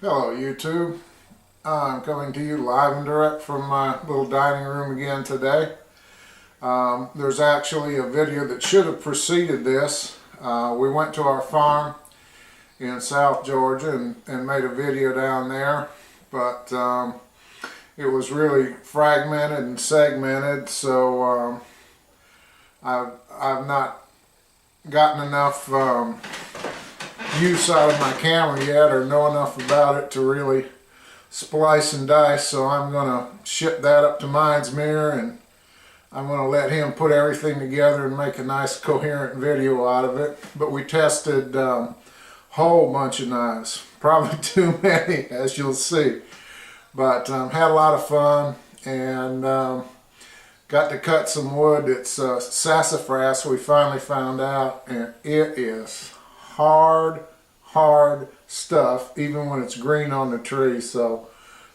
Hello YouTube. I'm coming to you live and direct from my little dining room again today. There's actually a video that should have preceded this. We went to our farm in South Georgia and made a video down there, but it was really fragmented and segmented, so I've not gotten enough use out of my camera yet or know enough about it to really splice and dice, so I'm going to ship that up to Mine's Mirror and I'm going to let him put everything together and make a nice coherent video out of it. But we tested a whole bunch of knives, probably too many as you'll see, but had a lot of fun and got to cut some wood. It's sassafras we finally found out, and it is hard stuff even when it's green on the tree, so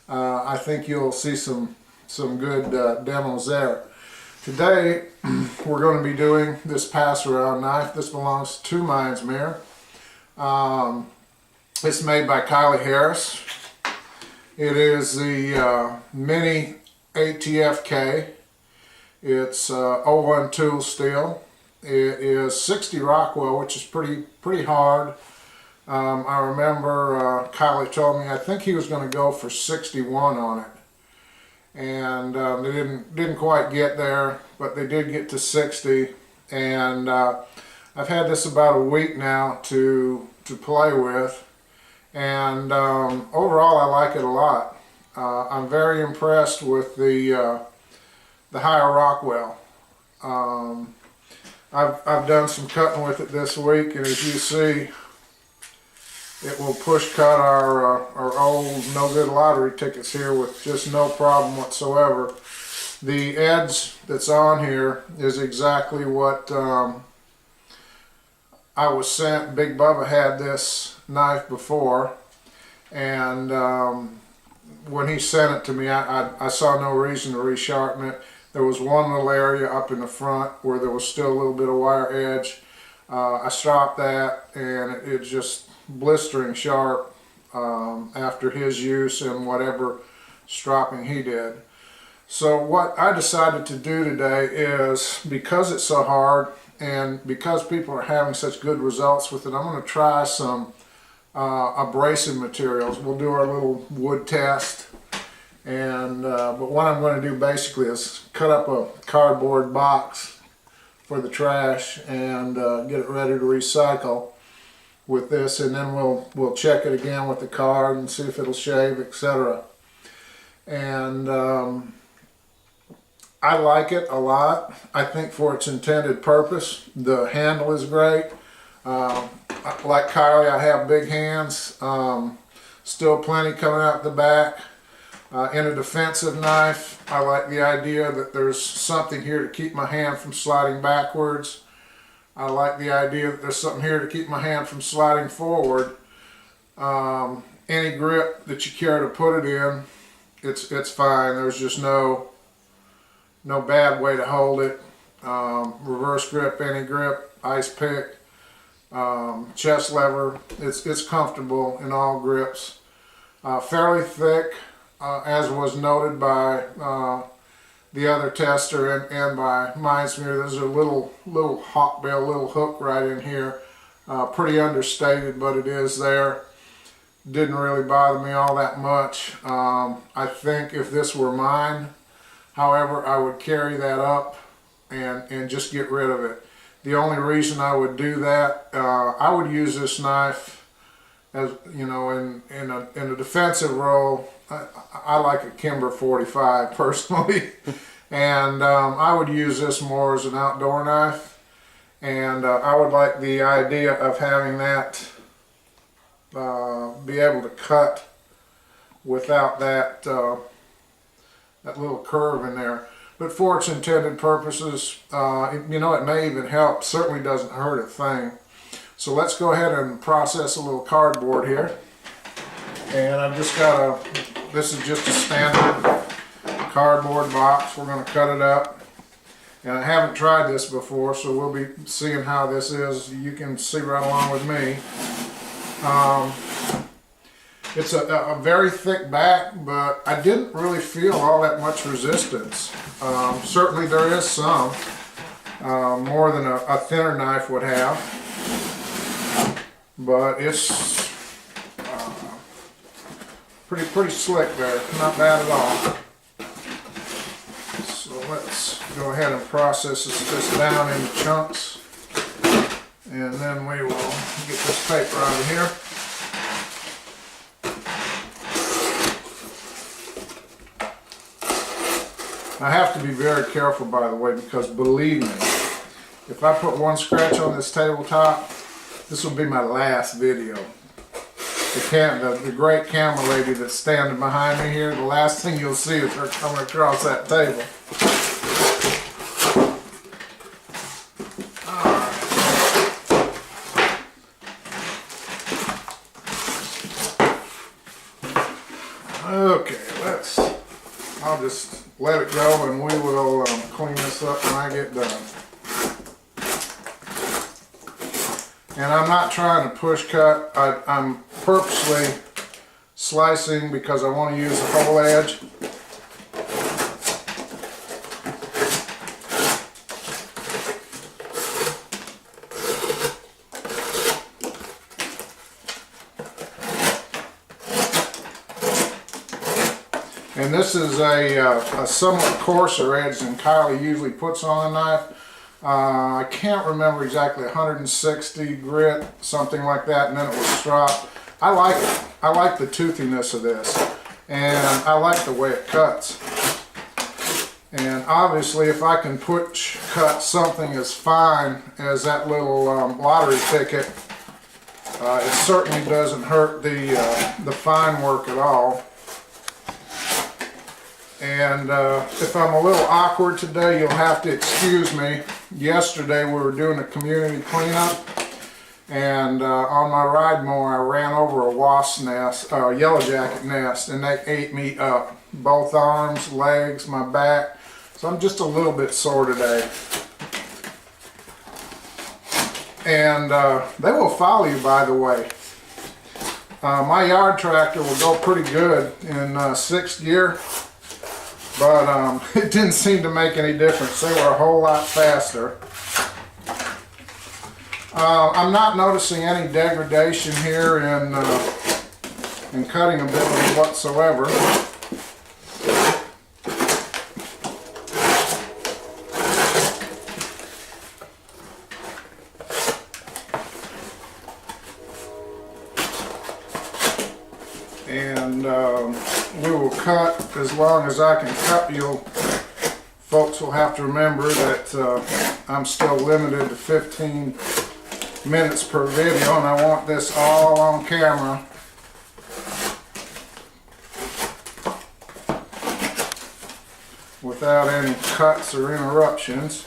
I think you'll see some good demos there. Today we're going to be doing this pass around knife. This belongs to Mine's Mirror. It's made by Kyley Harris. It is the mini ATFK. It's 01 tool steel. It is 60 Rockwell, which is pretty hard. I remember Kyley told me I think he was going to go for 61 on it, and they didn't quite get there, but they did get to 60. And I've had this about a week now to play with, and overall I like it a lot. I'm very impressed with the higher Rockwell. I've done some cutting with it this week, and as you see, it will push cut our old no good lottery tickets here with just no problem whatsoever. The edge that's on here is exactly what I was sent. Big Bubba had this knife before, and when he sent it to me, I saw no reason to resharpen it. There was one little area up in the front where there was still a little bit of wire edge. I stropped that, and it's just blistering sharp after his use and whatever stropping he did. So what I decided to do today is, because it's so hard and because people are having such good results with it, I'm going to try some abrasive materials. We'll do our little wood test, and but what I'm going to do basically is cut up a cardboard box for the trash and get it ready to recycle with this, and then we'll check it again with the card and see if it'll shave, etc. And I like it a lot. I think for its intended purpose, the handle is great. Like Kyley, I have big hands, still plenty coming out the back. In a defensive knife, I like the idea that there's something here to keep my hand from sliding backwards. I like the idea that there's something here to keep my hand from sliding forward. Any grip that you care to put it in, it's fine. There's just no bad way to hold it. Reverse grip, any grip, ice pick, chest lever. It's comfortable in all grips. Fairly thick, as was noted by the other tester and by Mine's Mirror. There's a little hawkbill, little hook right in here. Pretty understated, but it is there. Didn't really bother me all that much. I think if this were mine, however, I would carry that up and just get rid of it. The only reason I would do that, I would use this knife as, you know, in a defensive role. I like a Kimber 45 personally, and I would use this more as an outdoor knife, and I would like the idea of having that be able to cut without that that little curve in there. But for its intended purposes, you know, it may even help. Certainly doesn't hurt a thing. So let's go ahead and process a little cardboard here. And I've just got this is just a standard cardboard box. We're going to cut it up. And I haven't tried this before, so we'll be seeing how this is. You can see right along with me. It's a very thick back, but I didn't really feel all that much resistance. Certainly there is some, more than a thinner knife would have, but it's pretty slick there, not bad at all. So let's go ahead and process this down into chunks, and then we will get this paper out of here. I have to be very careful, by the way, because believe me, if I put one scratch on this tabletop, this will be my last video. The great camera lady that's standing behind me here, the last thing you'll see is her coming across that table. Okay, I'll just let it go and we will clean this up when I get done. And I'm not trying to push cut, I'm purposely slicing because I want to use the whole edge. And this is a somewhat coarser edge than Kyley usually puts on a knife. I can't remember exactly, 160 grit, something like that, and then it was strop. I like it. I like the toothiness of this, and I like the way it cuts. And obviously, if I can cut something as fine as that little lottery ticket, it certainly doesn't hurt the fine work at all. And if I'm a little awkward today, you'll have to excuse me. Yesterday we were doing a community cleanup, and on my ride mower I ran over a wasp nest, a yellow jacket nest, and they ate me up. Both arms, legs, my back. So I'm just a little bit sore today. And they will follow you, by the way. My yard tractor will go pretty good in sixth gear. But it didn't seem to make any difference. They were a whole lot faster. I'm not noticing any degradation here in cutting ability whatsoever. And we will cut as long as I can cut. Folks will have to remember that I'm still limited to 15 minutes per video, and I want this all on camera. Without any cuts or interruptions.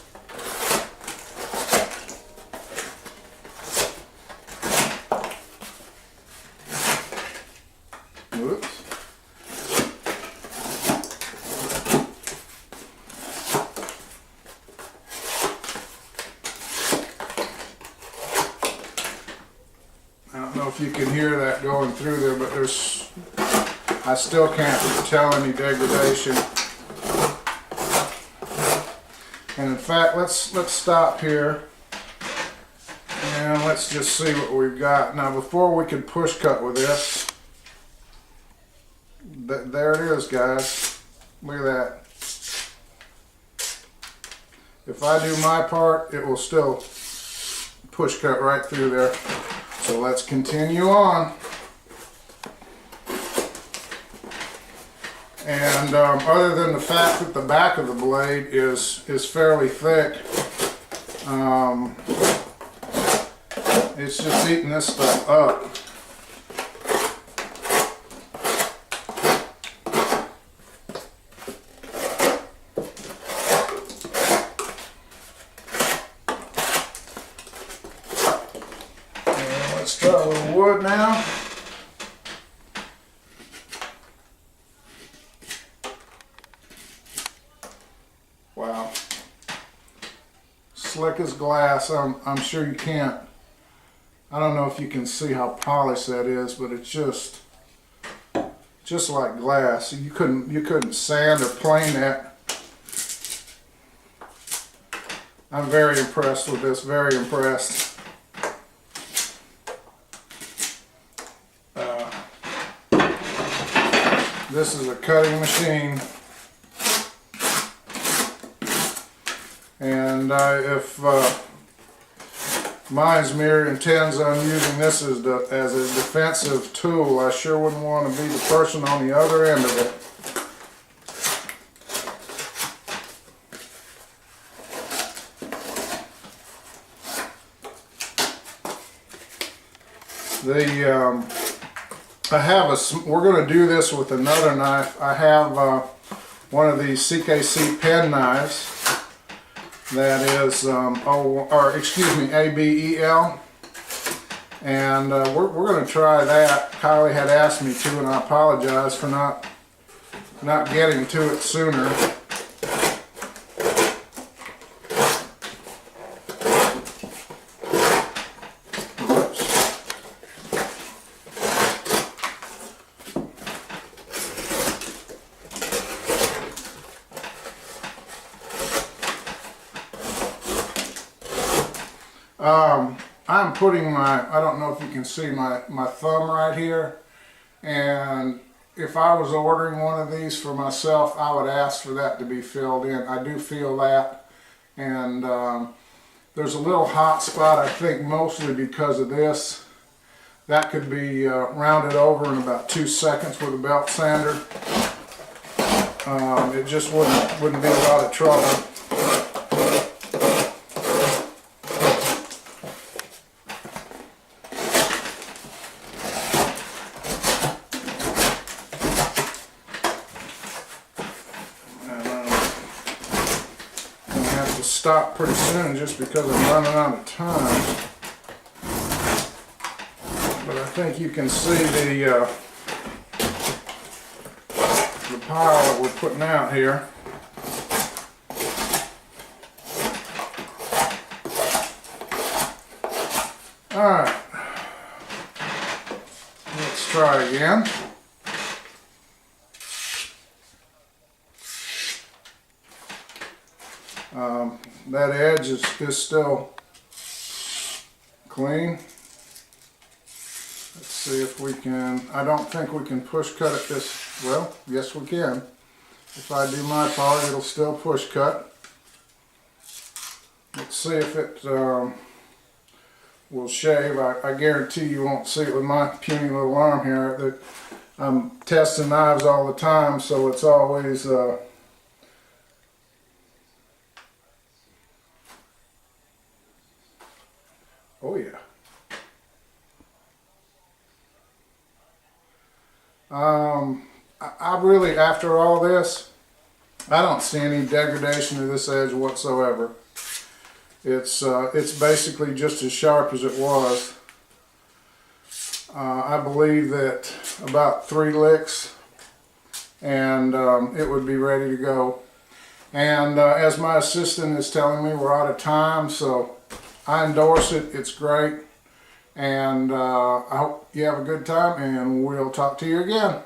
Whoops. I don't know if you can hear that going through there, but I still can't tell any degradation. And in fact, let's stop here and let's just see what we've got. Now, before we can push cut with this, there it is, guys. Look at that. If I do my part, it will still push cut right through there. So let's continue on. And other than the fact that the back of the blade is fairly thick, it's just eating this stuff up. And let's try a little wood now. Wow, slick as glass. I'm sure you can't, I don't know if you can see how polished that is, but it's just just like glass. You couldn't sand or plane that. I'm very impressed with this, very impressed. This is a cutting machine, and if Meisner intends on using this as a defensive tool, I sure wouldn't want to be the person on the other end of it. We're going to do this with another knife. I have one of these CKC pen knives that is, ABEL, and we're going to try that. Kyley had asked me to, and I apologize for not getting to it sooner. I'm putting I don't know if you can see my thumb right here, and if I was ordering one of these for myself, I would ask for that to be filled in. I do feel that, and there's a little hot spot, I think mostly because of this. That could be rounded over in about 2 seconds with a belt sander. It just wouldn't be a lot of trouble. Stop pretty soon just because I'm running out of time, but I think you can see the pile that we're putting out here. Alright, let's try again. That edge is still clean. Let's see if we can, I don't think we can push cut it this, well, yes we can. If I do my part, it'll still push cut. Let's see if it will shave. I guarantee you won't see it with my puny little arm here. I'm testing knives all the time, so it's always oh yeah. I really, after all this, I don't see any degradation to this edge whatsoever. It's basically just as sharp as it was. I believe that about 3 licks and it would be ready to go. And as my assistant is telling me, we're out of time, so I endorse it. It's great, and I hope you have a good time, and we'll talk to you again.